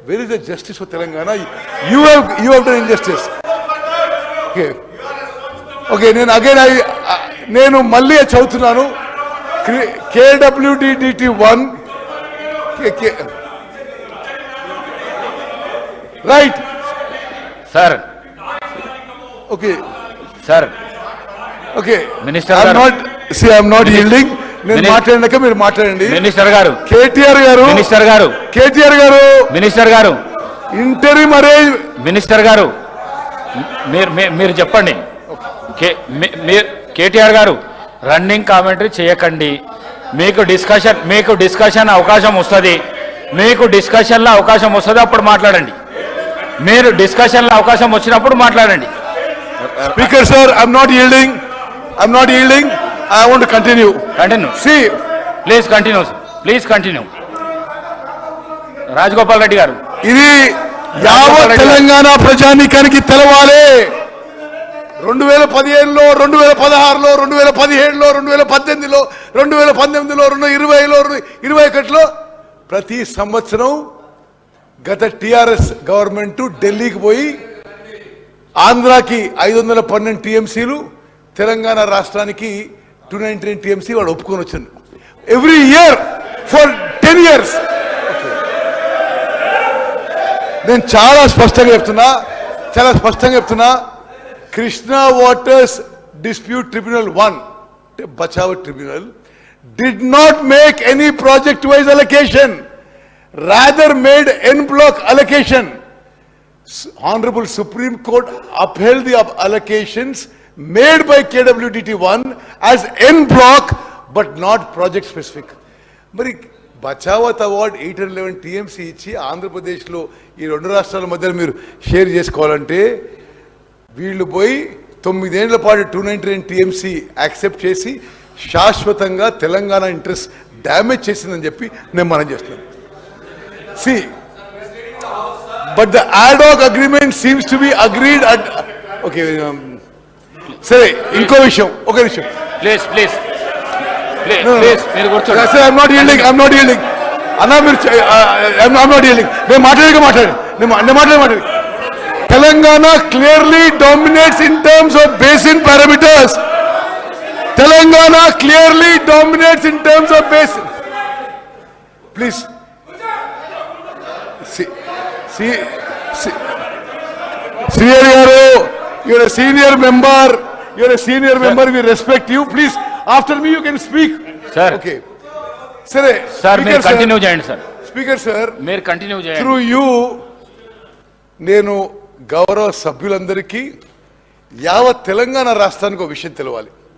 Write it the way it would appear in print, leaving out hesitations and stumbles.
Where is the justice for Telangana? You have done injustice. Okay. నేను మళ్ళీ చదువుతున్నాను. KWDDT1 right sir. Okay sir. Okay minister I'm not yielding. నేను మాట్లాడినాక మీరు మాట్లాడండి. Minister గారు, కేటీఆర్ గారు, మినిస్టర్ గారు, కేటీఆర్ గారు, మినిస్టర్ గారు, ఇంటరిమ్ అరేంజ్ మినిస్టర్ గారు మీరు చెప్పండి. కేటీఆర్ గారు రన్నింగ్ కామెంటరీ చేయకండి. మీకు డిస్కషన్ అవకాశం వస్తుంది. మీకు డిస్కషన్లో అవకాశం వస్తుంది, అప్పుడు మాట్లాడండి. మీరు డిస్కషన్లో అవకాశం వచ్చినప్పుడు మాట్లాడండి. Speaker sir, I'm not yielding. I want to continue. See, please continue. Rajagopal Reddy గారు, ఇది యావత్ తెలంగాణ ప్రజానీకానికి తెలవాలి. 2015లో, 2016లో, 2017లో, 2018లో, 2019లో, 2020లో, 2021లో ప్రతి సంవత్సరం గత టిఆర్ఎస్ గవర్నమెంట్ ఢిల్లీకి పోయి ఆంధ్రాకి 512 టీఎంసీలు, తెలంగాణ రాష్ట్రానికి 299 టీఎంసీ వాడు ఒప్పుకొని వచ్చాను. Every year for 10 years. నేను చాలా స్పష్టంగా చెప్తున్నా, Krishna waters dispute tribunal 1 Bachawat tribunal did not make any project wise allocation, rather made en bloc allocation. Honorable Supreme Court upheld the allocations made by KWDT1 as en bloc but not project specific. మరి Bachawat award 811 TMC ఇచ్చి ఆంధ్రప్రదేశ్లో ఈ 2 రాష్ట్రాల మధ్య మీరు share చేసుకోవాలంటే వీళ్ళు పోయి 9 ఏళ్ల పాటు 299 టీఎంసీ యాక్సెప్ట్ చేసి శాశ్వతంగా తెలంగాణ ఇంట్రెస్ట్ డ్యామేజ్ చేసిందని చెప్పి నేను మనం చేస్తున్నాను. See but the ad hoc agreement seems to be agreed at okay. సరే, ఇంకో విషయం, ఒక విషయం ప్లీజ్ మీరు కూర్చోండి. I'm not yielding. అన్నా మీరు I'm not yielding. నేను మాట్లాడి Telangana clearly dominates in terms of basin parameters. Telangana clearly dominates in terms of basin. Please Srihari గారు, you're a senior member, we respect you. Please, after me you can speak. Sir. Okay. Sir, మీరు continue చేయండి sir. Speaker sir, మీరు continue చేయండి. Through you నేను గౌరవ సభ్యులందరికీ యావత్ తెలంగాణ రాష్ట్రానికి ఒక విషయం తెలవాలి.